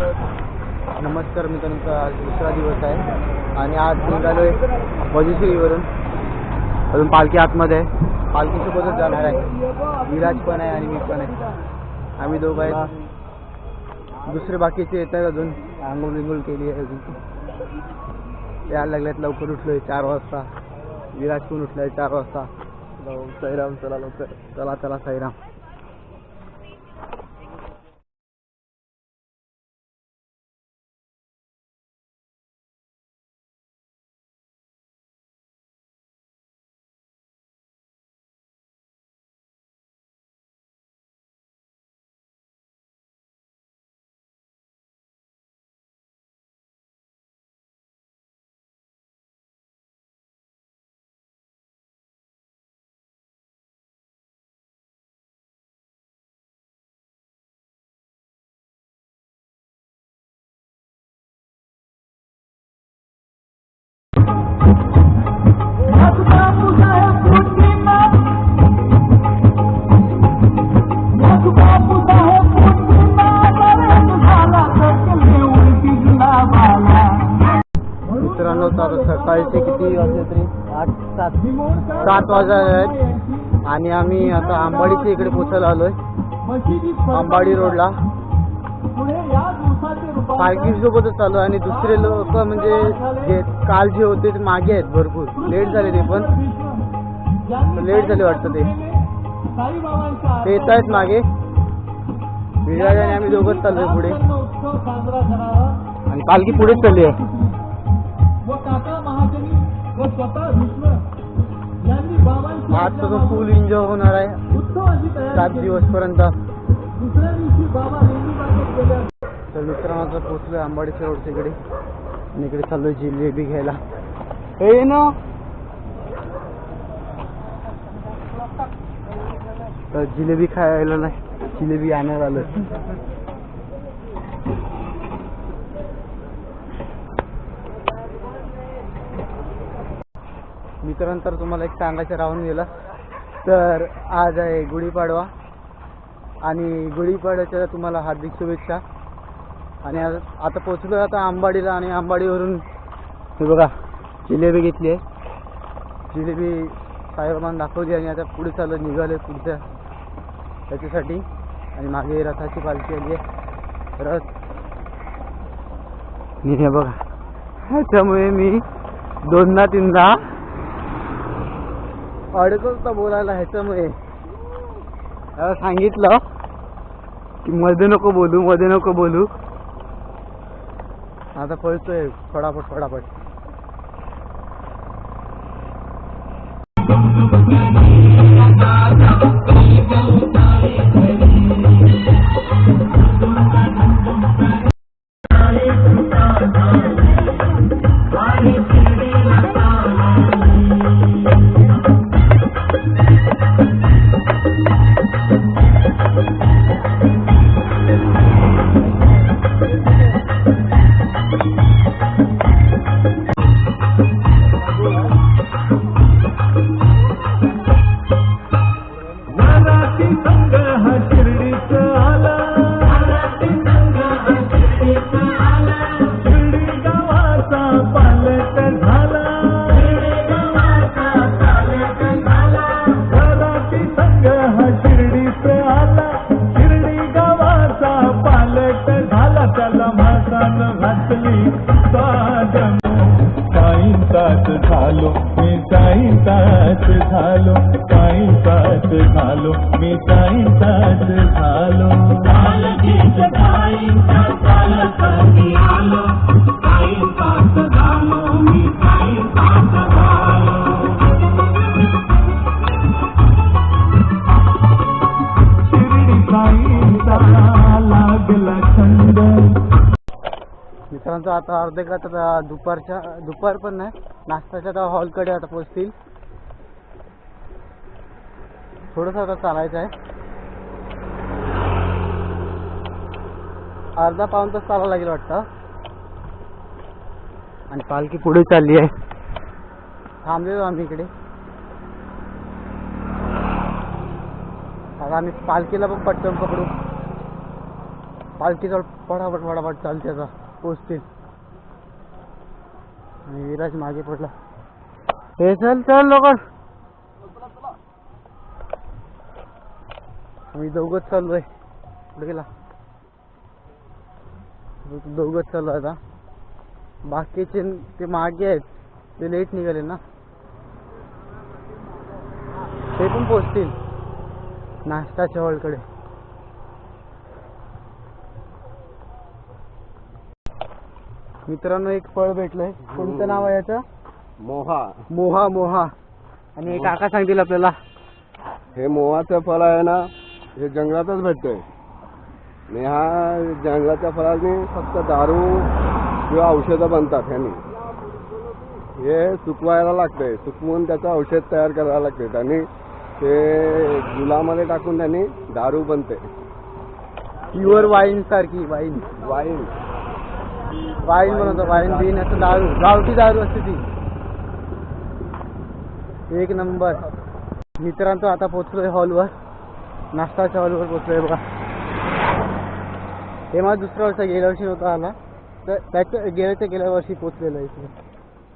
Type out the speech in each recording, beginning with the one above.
नमस्कार मित्रांनो, आज दुसरा दिवस आहे आणि आज निघालोय वजीश्रीवरून. अजून पालखी आतमध्ये आहे. पालखीसोबतच जाणार आहे. विराज पण आहे आणि मी पण आहे. आम्ही दोघं आहेत. दुसरे बाकीचे येतात अजून. आंघोळ बिंघोळ केली आहे अजून. यायला लागल्यात. लवकर उठलोय 4 वाजता. विराज पण उठलाय 4 वाजता. साईराम, चला लवकर. चला चला साईराम. मित्रांनो, सकाळचे किती वाजले तरी 7 वाजले आहेत आणि आम्ही आता आंबाडीच्या इकडे पोचायला आलोय. आंबाडी रोडला पार्किंग सोबतच चालू आणि दुसरे लोक म्हणजे काल जे होते ते मागे आहेत. भरपूर लेट झाले. ते पण लेट झाले वाटतं. ते येत आहेत मागे. विराज आणि आम्ही दोघंच चाललोय पुढे आणि पालखी पुढेच चालली आहे. आजपासून फुल एन्जॉय होणार आहे 7 दिवसपर्यंत. तर मित्रांनो, आता पोचलोय आंबाडीच्या रोडच्या इकडे आणि इकडे चाललोय जिलेबी घ्यायला. हे ना तर जिलेबी खायला नाही, जिलेबी आणायला आलोय. मित्रांनो, तर तुम्हाला एक सांगायचं राहून गेलं. तर आज आहे गुढीपाडवा आणि गुढीपाडव्याच्या तुम्हाला हार्दिक शुभेच्छा. आणि आता पोचलो आता आंबाडीला आणि आंबाडीवरून हे बघा जिलेबी घेतली आहे. जिलेबी साहेबांना दाखवली आणि आता पुढे चालत निघाले पुढच्या त्याच्यासाठी. आणि मागे रथाची पालखी आली आहे. रथ हे बघा. ह्याच्यामुळे मी 2-3दा अडकवता बोलायला. ह्याच्यामुळे सांगितलं की मध्ये नको बोलू. आता पळतोय फटाफट. मित्रांनो, आता अर्धे का आता दुपार पण नाही, नाश्त्याच्या आता हॉलकडे आता पोहोचतील. थोडंसं आता चालायचं आहे. अर्धा-पाऊण तास चालायला लागेल वाटतं. आणि पालखी पुढे चालली आहे. थांबलेलो आम्ही इकडे. आता आम्ही पालखीला पण पटकन पकडू. पालखीजवळ पटापट पटापट चालते आता पोचतील. आणि विराज मागे पडला. हे चल चल लवकर. आम्ही दोघंच चाललोय. पुढे गेला. दोघंच चाललो आता. बाकीचे ते मागे आहेत ते लेट निघाले ना, ते पण पोचतील नाश्ताच्या हॉलकडे. मित्रांनो एक फळ भेटलंय. कोणतं नाव आहे याचं? मोहा. मोहा. मोहा. आणि हे काका सांगतील आपल्याला. हे मोहाचं फळ आहे ना, हे जंगलातच भेटतंय. आणि हा जंगलाच्या फळाने फक्त दारू किंवा औषधं बनतात. ह्यानी हे सुकवायला लागतंय. सुकवून त्याचं औषध तयार करायला लागते. आणि ते गुलामध्ये टाकून त्यांनी दारू बनते. प्युअर वाईन सारखी. वाईन वाईन वाईन बनवतो. वाईन बिन असं दारू, गावठी दारू असते ती. एक नंबर. मित्रांचं आता पोचलोय हॉलवर. नाश्ताच्या हॉलवर पोचलोय बघा. हे माझं दुसऱ्या वर्ष, गेल्या वर्षी नव्हता आला तर त्याच्या गेल्या वर्षी पोचलेलं इकडे.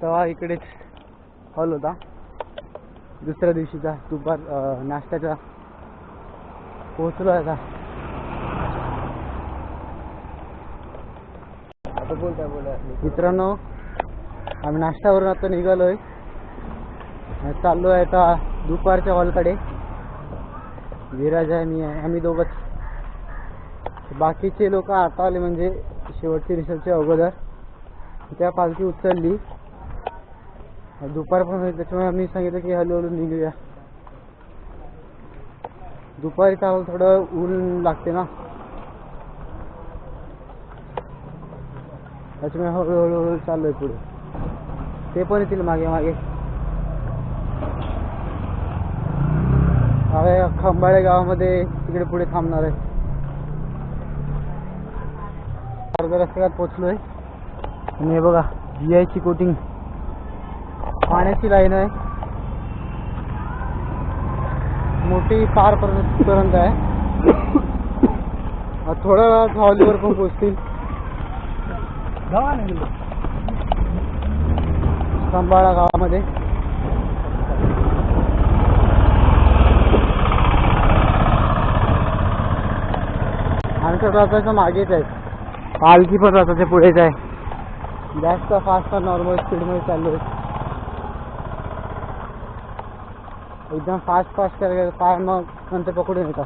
तेव्हा इकडेच हॉल होता. दुसऱ्या दिवशीचा दुपार नाश्त्याचा पोचलो आता. मित्रांनो आम्ही नाश्त्यावरून आता निघालोय. चाललोय आता दुपारच्या हॉलकडे. विराज आहे, मी आहे, आम्ही दोघंच. बाकीचे लोक आता आले म्हणजे शेवटची रिसर्चच्या अगोदर. त्या पालखी उचलली. दुपार पण होईल त्याच्यामुळे आम्ही सांगितलं की हळूहळू निघूया. दुपारी चालू थोडं ऊन लागते ना, त्याच्यामुळे हळूहळू चाललोय पुढे. ते पण येतील मागे मागे. अरे खंबाळे गावामध्ये तिकडे पुढे थांबणार आहे. अर्ध्या रस्त्यात पोचलोय. आणि हे बघा GI ची कोटिंग, पाण्याची लाईन आहे मोठी पार पर्यंत आहे. थोड्या वेळात हॉलीवर पण पोचतील. खंबाळा गावामध्ये आमच्या रथाच्या मागेच आहे. पालखी पण रथाच्या पुढेच आहे. जास्त फास्ट नॉर्मल स्पीडमध्ये चाललोय. एकदम फास्ट करायला पाय मग नंतर पकडून येतात.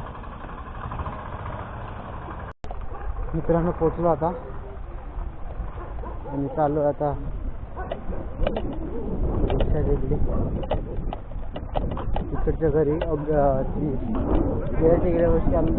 मित्रांनो पोचलो आता आणि चाललो आता तिकडच्या घरी. गेल्या वर्षी आम्ही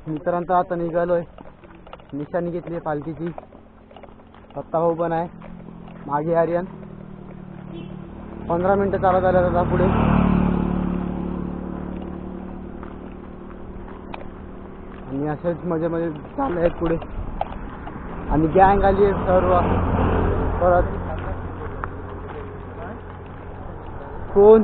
मित्रांचा आता निघालोय. निशाणी घेतली पालखीची. सत्ता भाऊ पण आहे मागे. आर्यन 15 मिनिटं चालत आल्या आता पुढे. आणि अशाच मजेमध्ये चालले आहेत पुढे. आणि गँग आली आहे सर्व. परत कोण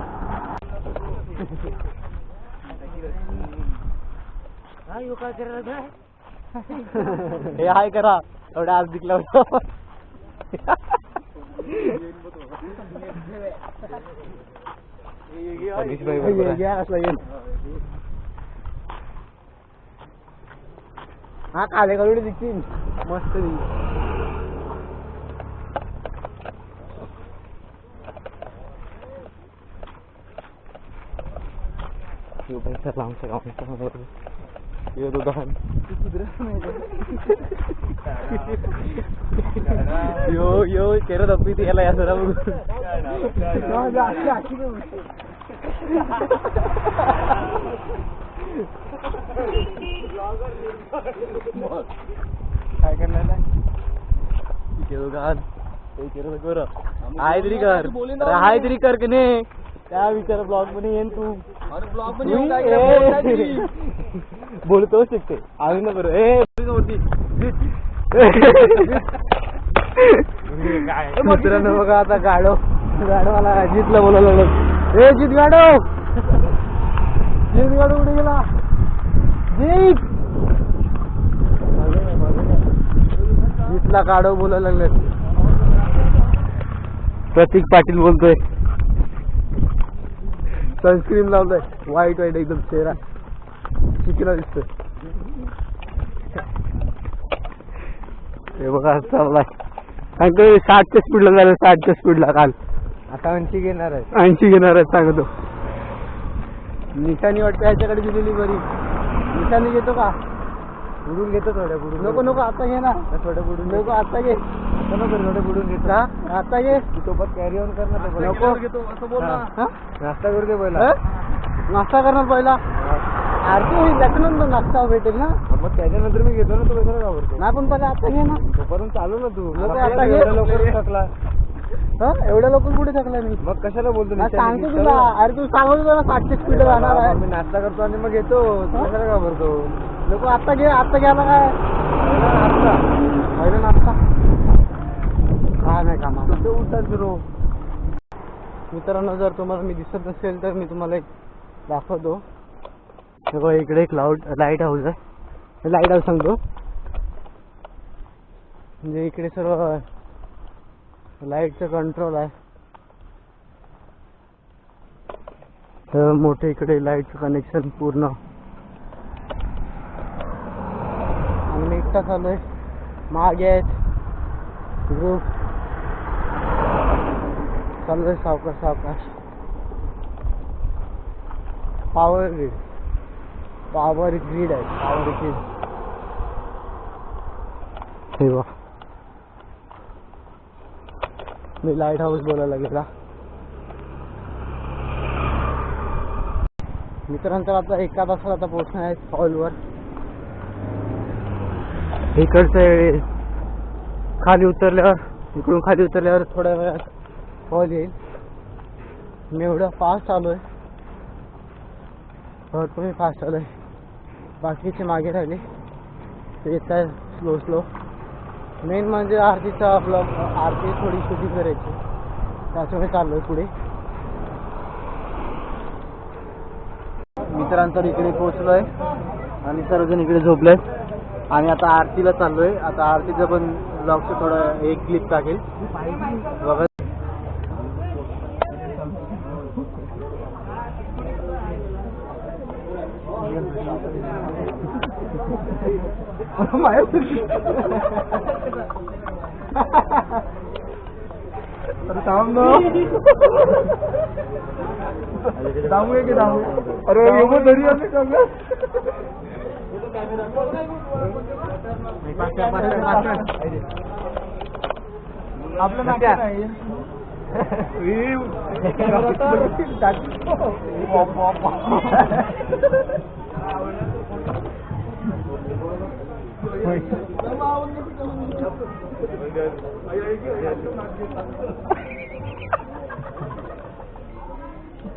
हे हाय करा एवढ्या आज दिखला होता. हा काले काढून दिसतील मस्त. आमच्या गावात ये दुकान यो यो करत अपनी ती याला या सरा बघू. काय करणार हाय तरी कर हाय तरी कर की नाही त्या विचार ब्लॉग मध्ये येईन तू ब्लॉग मध्ये बोलतो शिकते आम्ही ना बरोबर मित्रांनो बघा आता गाडवाला अजितला बोलायला लागलो ए जित गाडव कुठे गेला जितला गाडव बोलायला लागले प्रतीक पाटील बोलतोय सनस्क्रीन लावलंय वाईट एकदम चेहरा चिकना दिसतोय हे बघा चाललाय सांगतो 60च्या स्पीडला झालं 60च्या स्पीडला काल आता 80 घेणार आहे सांगतो निशाणी वाटतं ह्याच्याकडे दिलेली बरी निशाणी घेतो का बुडून घेतो थोड्या बुडून नको आता घे ना थोड्या बुडून नको आता घे थोडं बुडून घेतो आता घे सोबत कॅरी ऑन करणार नको घेतो असं बोल ना नाश्ता करू दे पहिला नाश्ता करणार पहिला आरती होईल त्याच्यानंतर नाश्ता भेटेल ना मग त्याच्यानंतर मी घेतो ना तू कशाला घाबरतो नाही पण पहिला आता घे ना तोपर्यंत चालू ना तू आता घे लवकर थकला एवढ्या लवकर कुठे थकला मी मग कशाला बोलतो सांगतो तुला अरे तू सांगतो तुला 60 स्पीड जाणार आहे मी नाश्ता करतो आणि मग घेतो कशाला घाबरतो नको आता घ्यायला काय पहिला नाश्ता काय नाही कामा उठतात फिरो मित्रांनो जर तुम्हाला मी दिसत नसेल तर मी तुम्हाला एक दाखवतो बघा इकडे एक लाईट हाऊस आहे लाईट हाऊस सांगतो म्हणजे इकडे सर्व लाईटचं कंट्रोल आहे तर मोठे इकडे लाईटचं कनेक्शन पूर्ण आणि मी एकटा चालू आहे मागे आहेत ग्रुप चालू आहे सावकाश पॉवर ग्रीड आहे हे बघ मी लाईट हाऊस बोलायला गेला मित्रांचं आता एका तासाला आता पोहोचणार आहे फॉलवर इकडचं खाली उतरल्यावर थोड्या वेळात फॉल येईल मी एवढं फास्ट आलो आहे भरपूर फास्ट आलो आहे बाकीचे मागे राहिले ते येत आहे स्लो मेन म्हणजे आरतीचा ब्लॉग आरती थोडी शूटिंग करायची त्याच्यामुळे चाललोय पुढे मित्रांतर इकडे पोहोचलोय आणि सर्वजण इकडे झोपलोय आणि आता आरतीला चाललोय आता आरतीचं पण ब्लॉगचं थोडं एक क्लिप टाकेल बघा थांब ना दामूया की दामू अरे एवढं तरी आले का आपलं नाही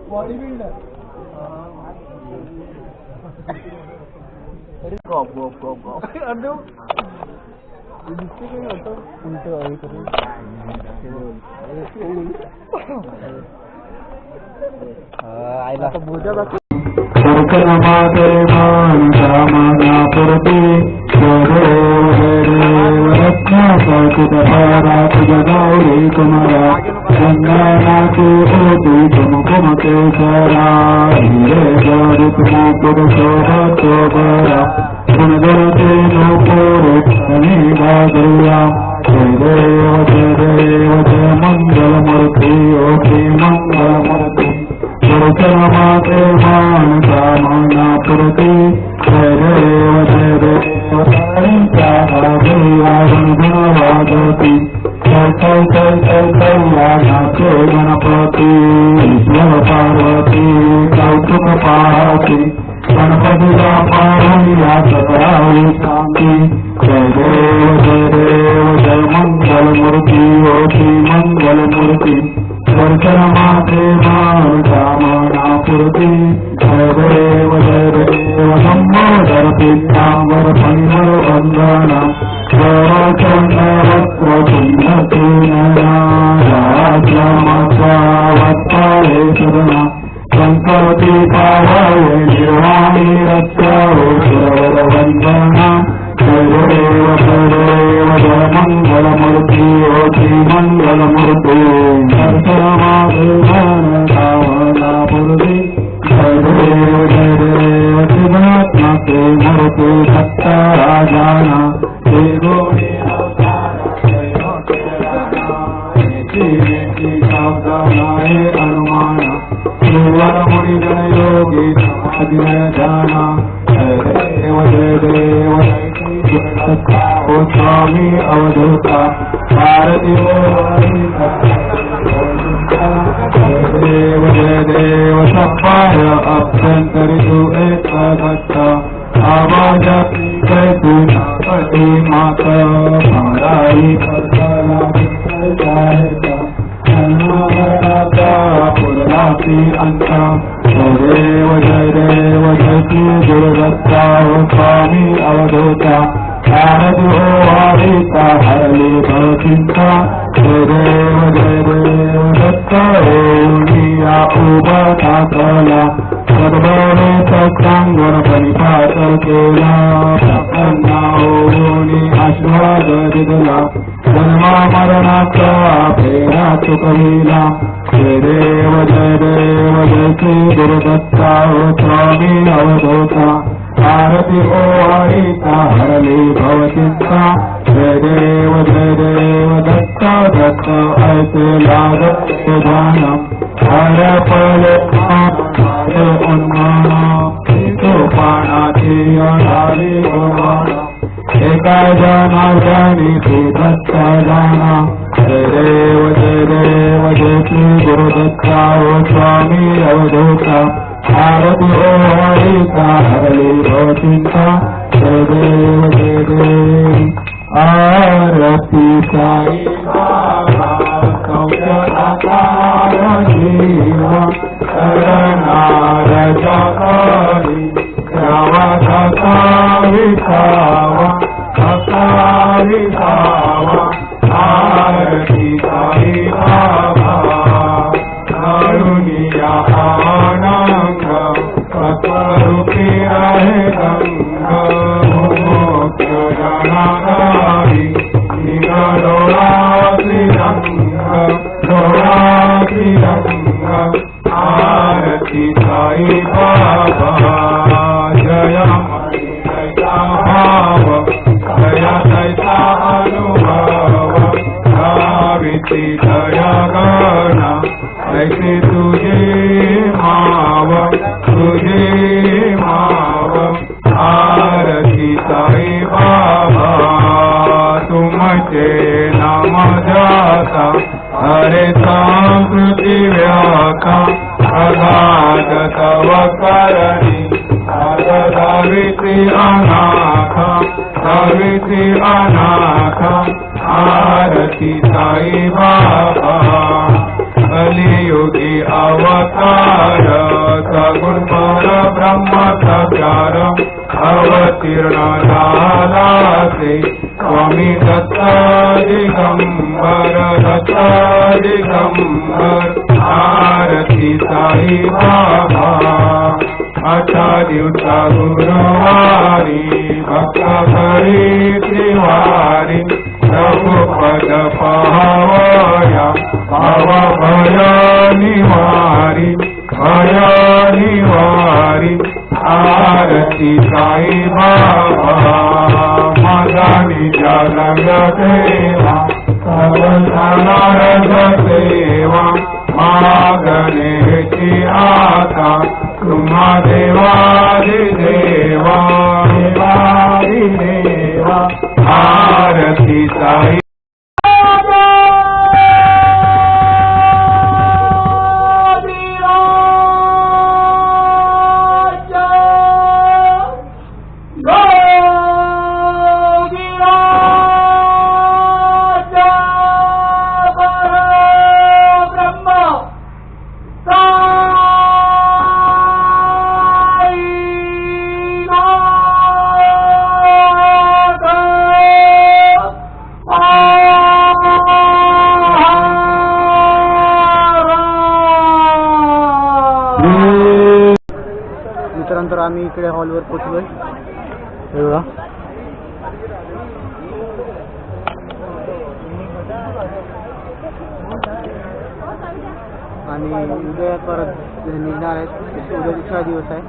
बॉडी बिल्डर आईला बोजा बाकी गणपती होती मंगलमूर्ती दर्शन माते कामनापूर्ती जय देव संबोधर पीठांबर परिमल वंदना वस्त्र वत्पाले सदना संकल्पी पावाय निर्वाणी रक्षावर वंदना सर्वदेव जय मंगलमूर्ती होती मंगलमूर्ती दर्शनापूर्ती जय देव शिवात्मके मूर्ति भक्त राजाना अनुमान मुनिगण योगी जाना जय देव ओ स्वामी अवधूता भारती जय देव सपाय अभ्यंतरी तू एक भक्त आवाज तू पति मात माराई पुरलासी अंत जय देव जय गुरुदत्ता स्वामी अवधूता भारत हो वारिता हरली भवचिंता जय देव दत्ता होनिया उभा कला सर्वने सत्संगन परिपात केला प्रसन्ना होनी आशीर्वाद दिला जन्मा मरणाचा फेरा चुकविला जय देव जय श्री गुरुदत्ता स्वामी अवधूता भारती ओ वारिता हरली भवचिंता जय देव दत्ता ऐसे लागत ध्यानम हर पल उन्माना पानाची अनाली एका जनार्दनी तू दत्त जाना जय देव जय श्री गुरुदत्ता स्वामी अवधूता भारती ओ वारिता हरली भवचिंता जय देव आरती साई जीवा शरणार जगारी विसावा आरती साई बाबा करुणिया आनंद सत्वरूपी रहे गंगा मोक्ष जनाधारी डोळा श्रीरंग आरती साई बाबा जय भाव जय तैसा अनुभव भाविती दया गणा ऐसे तुझे माव आरती साई बाबा तुमचे नाम जाता हरे संस्कृती व्याता अगाध तव करणी सावित्री अनाथ आरती साई बाबा कलियुगी अवतार सगुण पर ब्रह्म सचार अवतीर्ण झाला से स्वामी दत्त दिगंबर आरती साई बाबा 8 दिवसा गुरुवारी भक्त करी त्रिवारी रघुपद पावया भाव भय निवारी आरती साई बाबा मदानी जगत सेवा सर्वनारद सेवा मागणेची आता तुम्हा देवादिदेवा आरती साई मित्रांतर आम्ही इकडे हॉलवर पोचलोय. हे बघा. आणि उद्या परत निघणार आहेत. उद्या दुसरा दिवस आहे.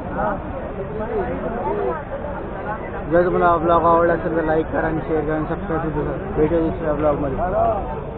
जर तुम्हाला ब्लॉग आवडला असेल तर लाईक करा आणि शेअर करा आणि सबस्क्राईब करा. भेटूया दुसऱ्या ब्लॉगमध्ये.